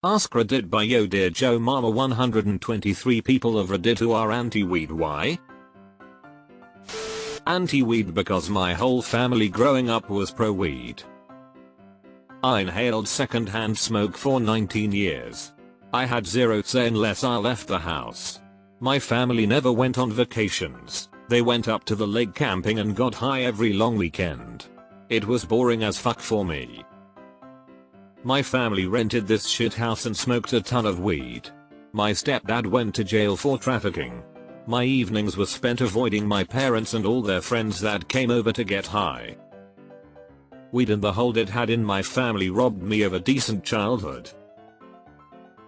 Ask Reddit by Yo Dear Joe Mama. 123 people of Reddit who are anti-weed. Why? Anti-weed because my whole family growing up was pro-weed. I inhaled second-hand smoke for 19 years. I had zero say unless I left the house. My family never went on vacations. They went up to the lake camping and got high every long weekend. It was boring as fuck for me. My family rented this shit house and smoked a ton of weed. My stepdad went to jail for trafficking. My evenings were spent avoiding my parents and all their friends that came over to get high. Weed and the hold it had in my family robbed me of a decent childhood.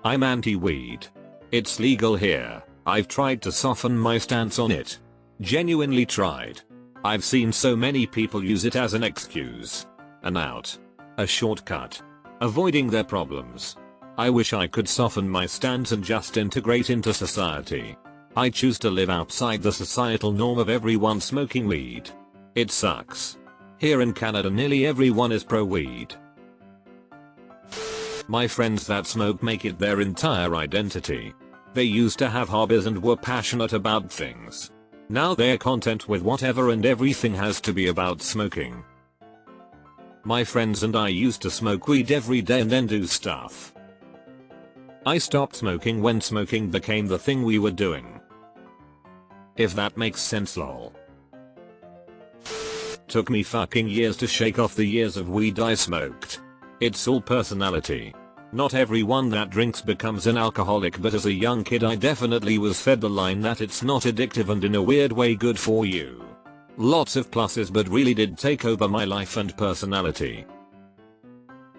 I'm anti-weed. It's legal here. I've tried to soften my stance on it. Genuinely tried. I've seen so many people use it as an excuse. An out. A shortcut. Avoiding their problems. I wish I could soften my stance and just integrate into society. I choose to live outside the societal norm of everyone smoking weed. It sucks. Here in Canada nearly everyone is pro-weed. My friends that smoke make it their entire identity. They used to have hobbies and were passionate about things. Now they're content with whatever and everything has to be about smoking. My friends and I used to smoke weed every day and then do stuff. I stopped smoking when smoking became the thing we were doing. If that makes sense, lol. Took me fucking years to shake off the years of weed I smoked. It's all personality. Not everyone that drinks becomes an alcoholic, but as a young kid I definitely was fed the line that it's not addictive and in a weird way good for you. Lots of pluses, but really did take over my life and personality.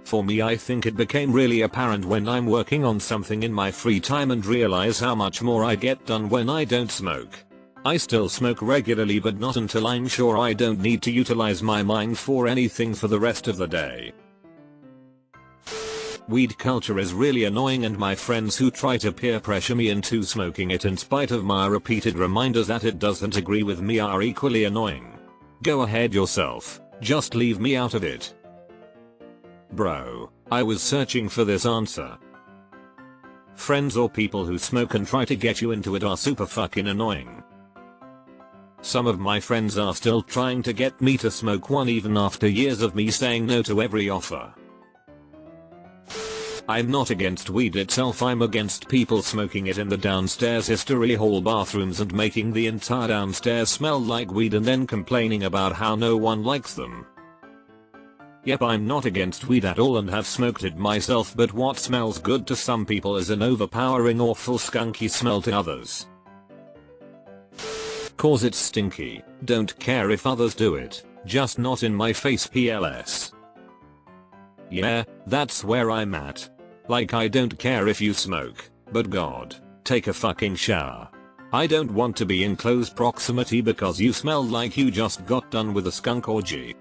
For me, I think it became really apparent when I'm working on something in my free time and realize how much more I get done when I don't smoke. I still smoke regularly, but not until I'm sure I don't need to utilize my mind for anything for the rest of the day. Weed culture is really annoying, and my friends who try to peer pressure me into smoking it in spite of my repeated reminders that it doesn't agree with me are equally annoying. Go ahead yourself, just leave me out of it. Bro, I was searching for this answer. Friends or people who smoke and try to get you into it are super fucking annoying. Some of my friends are still trying to get me to smoke one even after years of me saying no to every offer. I'm not against weed itself, I'm against people smoking it in the downstairs history hall bathrooms and making the entire downstairs smell like weed and then complaining about how no one likes them. Yep, I'm not against weed at all and have smoked it myself, but what smells good to some people is an overpowering awful skunky smell to others. Cause it's stinky, don't care if others do it, just not in my face PLS. Yeah, that's where I'm at. Like, I don't care if you smoke, but God, take a fucking shower. I don't want to be in close proximity because you smell like you just got done with a skunk orgy.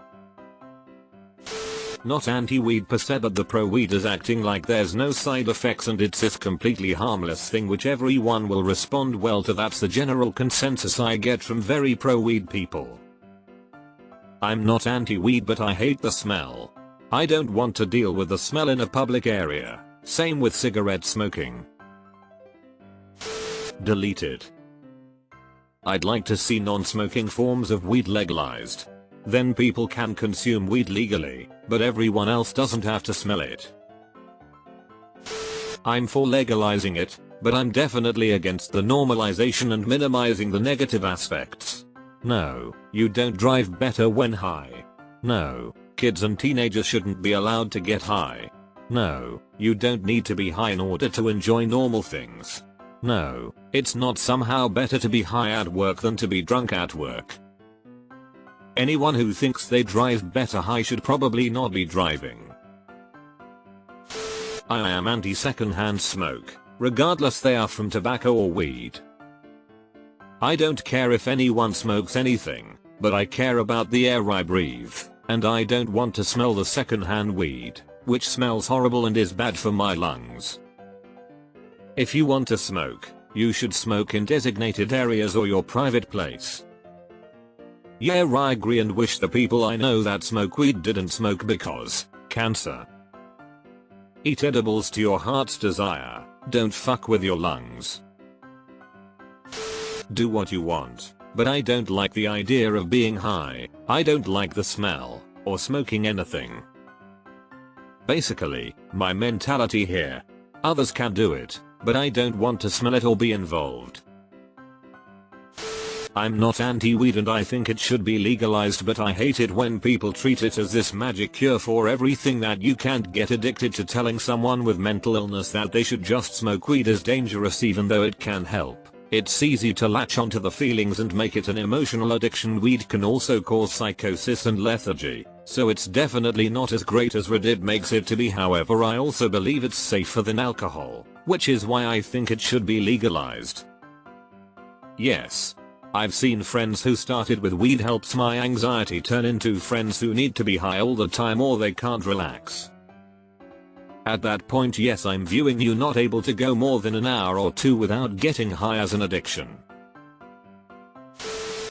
Not anti-weed per se, but the pro-weeders acting like there's no side effects and it's this completely harmless thing which everyone will respond well to. That's the general consensus I get from very pro-weed people. I'm not anti-weed, but I hate the smell. I don't want to deal with the smell in a public area. Same with cigarette smoking. Deleted. I'd like to see non-smoking forms of weed legalized. Then people can consume weed legally, but everyone else doesn't have to smell it. I'm for legalizing it, but I'm definitely against the normalization and minimizing the negative aspects. No, you don't drive better when high. No, kids and teenagers shouldn't be allowed to get high. No, you don't need to be high in order to enjoy normal things. No, it's not somehow better to be high at work than to be drunk at work. Anyone who thinks they drive better high should probably not be driving. I am anti secondhand smoke, regardless they are from tobacco or weed. I don't care if anyone smokes anything, but I care about the air I breathe, and I don't want to smell the secondhand weed, which smells horrible and is bad for my lungs. If you want to smoke, you should smoke in designated areas or your private place. Yeah, I agree and wish the people I know that smoke weed didn't smoke because cancer. Eat edibles to your heart's desire, don't fuck with your lungs. Do what you want, but I don't like the idea of being high, I don't like the smell, or smoking anything. Basically, my mentality here. Others can do it, but I don't want to smell it or be involved. I'm not anti-weed and I think it should be legalized, but I hate it when people treat it as this magic cure for everything that you can't get addicted to. Telling someone with mental illness that they should just smoke weed is dangerous even though it can help. It's easy to latch onto the feelings and make it an emotional addiction. Weed can also cause psychosis and lethargy, so it's definitely not as great as Reddit makes it to be. However, I also believe it's safer than alcohol, which is why I think it should be legalized. Yes. I've seen friends who started with weed helps my anxiety turn into friends who need to be high all the time or they can't relax. At that point, yes, I'm viewing you not able to go more than an hour or two without getting high as an addiction.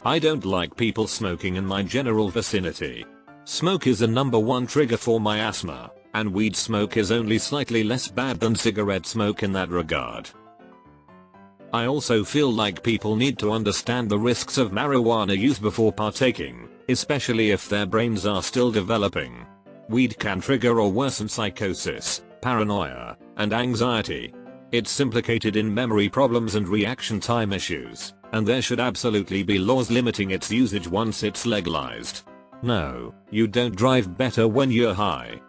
I don't like people smoking in my general vicinity. Smoke is a #1 trigger for my asthma, and weed smoke is only slightly less bad than cigarette smoke in that regard. I also feel like people need to understand the risks of marijuana use before partaking, especially if their brains are still developing. Weed can trigger or worsen psychosis, paranoia, and anxiety. It's implicated in memory problems and reaction time issues, and there should absolutely be laws limiting its usage once it's legalized. No, you don't drive better when you're high.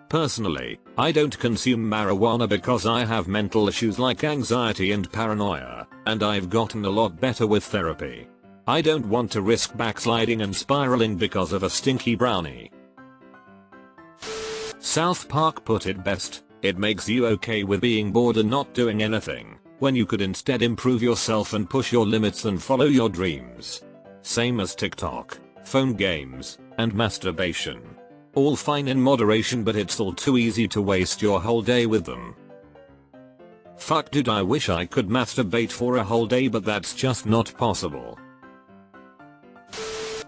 Personally, I don't consume marijuana because I have mental issues like anxiety and paranoia, and I've gotten a lot better with therapy. I don't want to risk backsliding and spiraling because of a stinky brownie. South Park put it best, it makes you okay with being bored and not doing anything, when you could instead improve yourself and push your limits and follow your dreams. Same as TikTok, phone games, and masturbation. All fine in moderation, but it's all too easy to waste your whole day with them. Fuck dude, I wish I could masturbate for a whole day, but that's just not possible.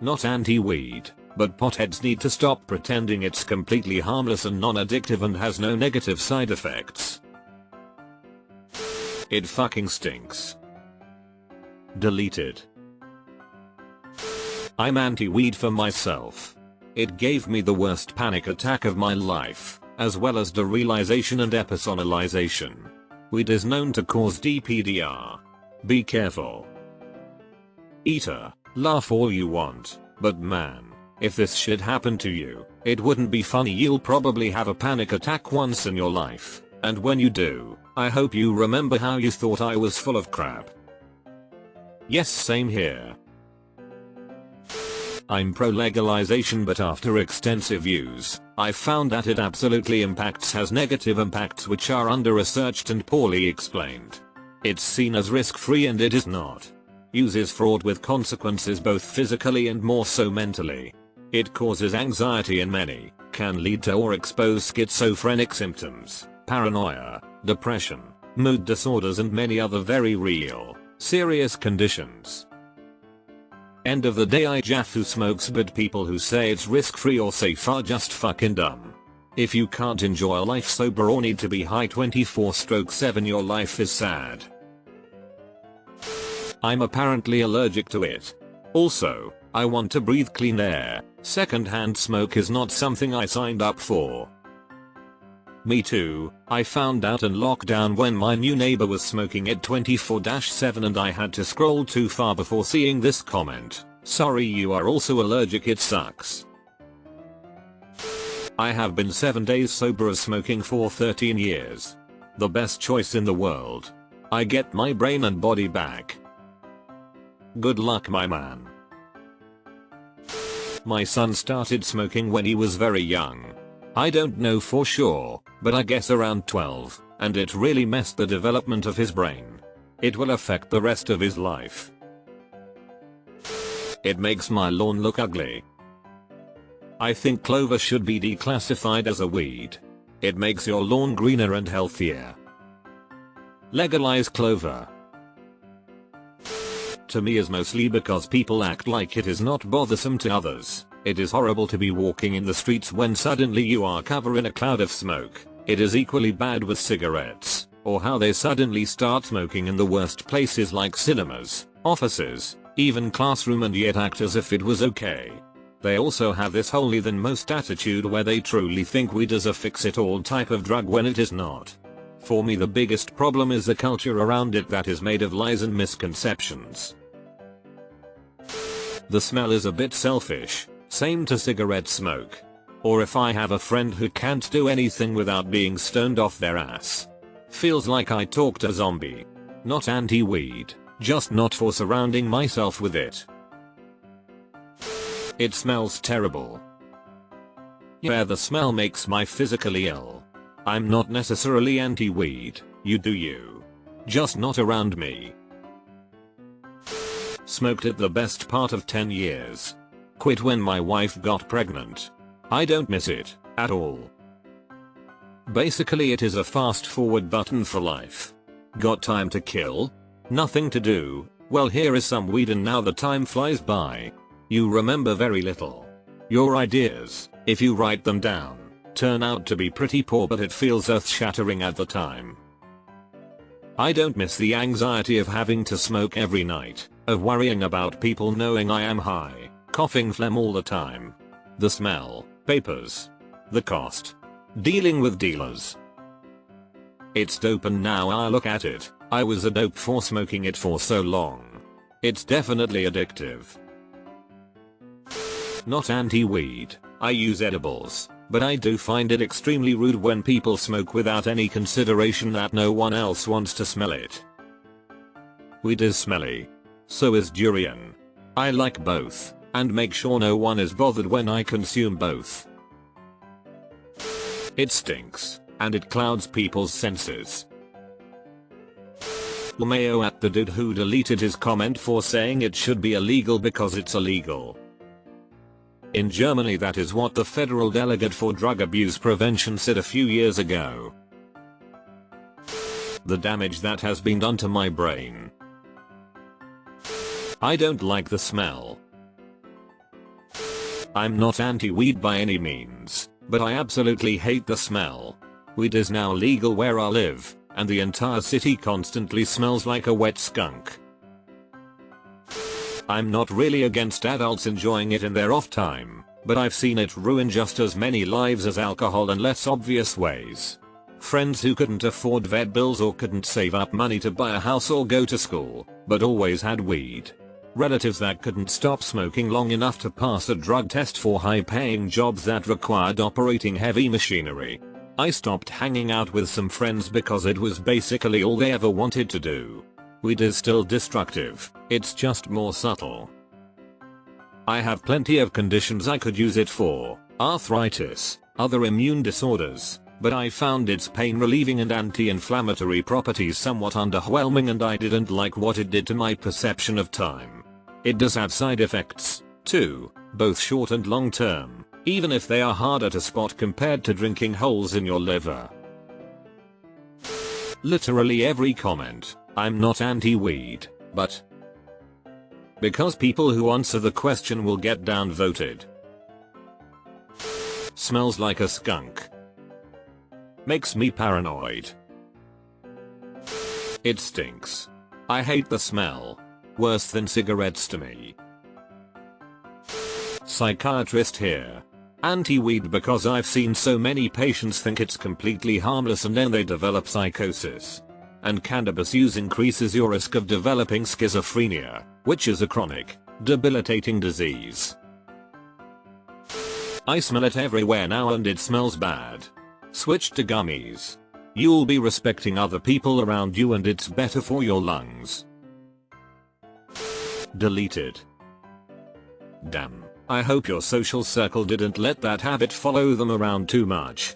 Not anti-weed, but potheads need to stop pretending it's completely harmless and non-addictive and has no negative side effects. It fucking stinks. Deleted. I'm anti-weed for myself. It gave me the worst panic attack of my life, as well as derealization and epersonalization. Weed is known to cause DPDR. Be careful. Eater, laugh all you want, but man, if this shit happened to you, it wouldn't be funny. You'll probably have a panic attack once in your life, and when you do, I hope you remember how you thought I was full of crap. Yes, same here. I'm pro legalization, but after extensive use, I found that it absolutely has negative impacts which are under-researched and poorly explained. It's seen as risk-free and it is not. Use is fraught with consequences both physically and more so mentally. It causes anxiety in many, can lead to or expose schizophrenic symptoms, paranoia, depression, mood disorders and many other very real, serious conditions. End of the day, I jaff who smokes, but people who say it's risk-free or safe are just fucking dumb. If you can't enjoy life sober or need to be high 24/7, your life is sad. I'm apparently allergic to it. Also, I want to breathe clean air. Secondhand smoke is not something I signed up for. Me too, I found out in lockdown when my new neighbor was smoking it 24/7 and I had to scroll too far before seeing this comment. Sorry, you are also allergic, it sucks. I have been 7 days sober of smoking for 13 years. The best choice in the world. I get my brain and body back. Good luck, my man. My son started smoking when he was very young. I don't know for sure, but I guess around 12, and it really messed the development of his brain. It will affect the rest of his life. It makes my lawn look ugly. I think clover should be declassified as a weed. It makes your lawn greener and healthier. Legalize clover. To me is mostly because people act like it is not bothersome to others. It is horrible to be walking in the streets when suddenly you are covered in a cloud of smoke. It is equally bad with cigarettes, or how they suddenly start smoking in the worst places like cinemas, offices, even classroom, and yet act as if it was okay. They also have this holier than most attitude where they truly think weed is a fix-it-all type of drug when it is not. For me, the biggest problem is the culture around it that is made of lies and misconceptions. The smell is a bit selfish, same to cigarette smoke. Or if I have a friend who can't do anything without being stoned off their ass. Feels like I talked a zombie. Not anti-weed, just not for surrounding myself with it. It smells terrible. Yeah, the smell makes me physically ill. I'm not necessarily anti-weed, you do you. Just not around me. Smoked it the best part of 10 years. Quit when my wife got pregnant. I don't miss it, at all. Basically it is a fast forward button for life. Got time to kill? Nothing to do, well here is some weed and now the time flies by. You remember very little. Your ideas, if you write them down, turn out to be pretty poor, but it feels earth-shattering at the time. I don't miss the anxiety of having to smoke every night, of worrying about people knowing I am high, coughing phlegm all the time. The smell, papers, the cost, dealing with dealers. It's dope, and now I look at it, I was a dope for smoking it for so long. It's definitely addictive. Not anti-weed, I use edibles, but I do find it extremely rude when people smoke without any consideration that no one else wants to smell it. Weed is smelly. So is durian. I like both, and make sure no one is bothered when I consume both. It stinks, and it clouds people's senses. Mayo at the dude who deleted his comment for saying it should be illegal because it's illegal. In Germany, that is what the federal delegate for drug abuse prevention said a few years ago. The damage that has been done to my brain. I don't like the smell. I'm not anti-weed by any means, but I absolutely hate the smell. Weed is now legal where I live, and the entire city constantly smells like a wet skunk. I'm not really against adults enjoying it in their off time, but I've seen it ruin just as many lives as alcohol in less obvious ways. Friends who couldn't afford vet bills or couldn't save up money to buy a house or go to school, but always had weed. Relatives that couldn't stop smoking long enough to pass a drug test for high-paying jobs that required operating heavy machinery. I stopped hanging out with some friends because it was basically all they ever wanted to do. Weed is still destructive, it's just more subtle. I have plenty of conditions I could use it for, arthritis, other immune disorders, but I found its pain relieving and anti-inflammatory properties somewhat underwhelming, and I didn't like what it did to my perception of time. It does have side effects, too, both short and long term, even if they are harder to spot compared to drinking holes in your liver. Literally every comment. I'm not anti-weed, but because people who answer the question will get downvoted. Smells like a skunk. Makes me paranoid. It stinks. I hate the smell. Worse than cigarettes to me. Psychiatrist here. Anti-weed because I've seen so many patients think it's completely harmless and then they develop psychosis. And cannabis use increases your risk of developing schizophrenia, which is a chronic, debilitating disease. I smell it everywhere now and it smells bad. Switch to gummies. You'll be respecting other people around you and it's better for your lungs. Deleted. Damn, I hope your social circle didn't let that habit follow them around too much.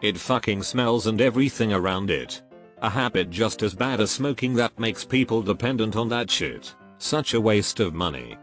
It fucking smells and everything around it. A habit just as bad as smoking that makes people dependent on that shit. Such a waste of money.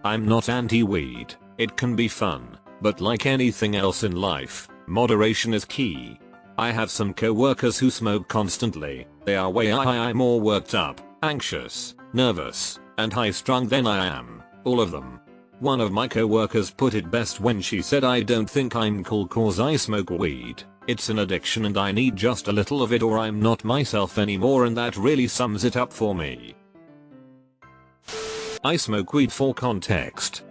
I'm not anti-weed, it can be fun, but like anything else in life, moderation is key. I have some co-workers who smoke constantly. They are way more worked up, anxious, nervous, and high strung than I am, all of them. One of my coworkers put it best when she said, I don't think I'm cool cause I smoke weed. It's an addiction and I need just a little of it or I'm not myself anymore, and that really sums it up for me. I smoke weed for context.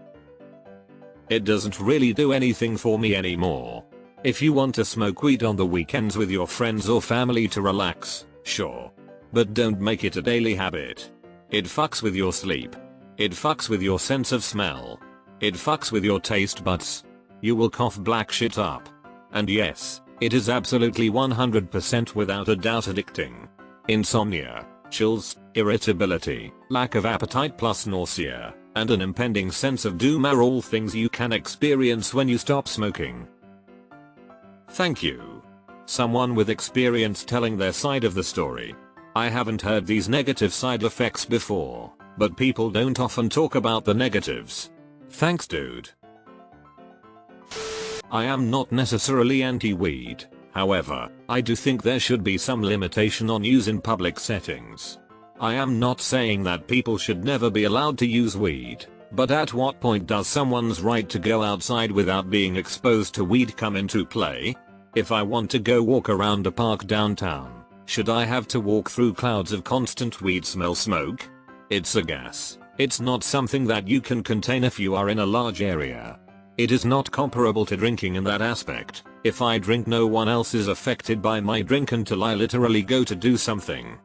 It doesn't really do anything for me anymore. If you want to smoke weed on the weekends with your friends or family to relax, sure. But don't make it a daily habit. It fucks with your sleep. It fucks with your sense of smell. It fucks with your taste buds. You will cough black shit up. And yes, it is absolutely 100% without a doubt addicting. Insomnia, chills, irritability, lack of appetite plus nausea, and an impending sense of doom are all things you can experience when you stop smoking. Thank you. Someone with experience telling their side of the story. I haven't heard these negative side effects before, but people don't often talk about the negatives. Thanks, dude. I am not necessarily anti-weed. However, I do think there should be some limitation on use in public settings. I am not saying that people should never be allowed to use weed, but at what point does someone's right to go outside without being exposed to weed come into play? If I want to go walk around a park downtown, should I have to walk through clouds of constant weed smell smoke? It's a gas. It's not something that you can contain if you are in a large area. It is not comparable to drinking in that aspect. If I drink, no one else is affected by my drink until I literally go to do something.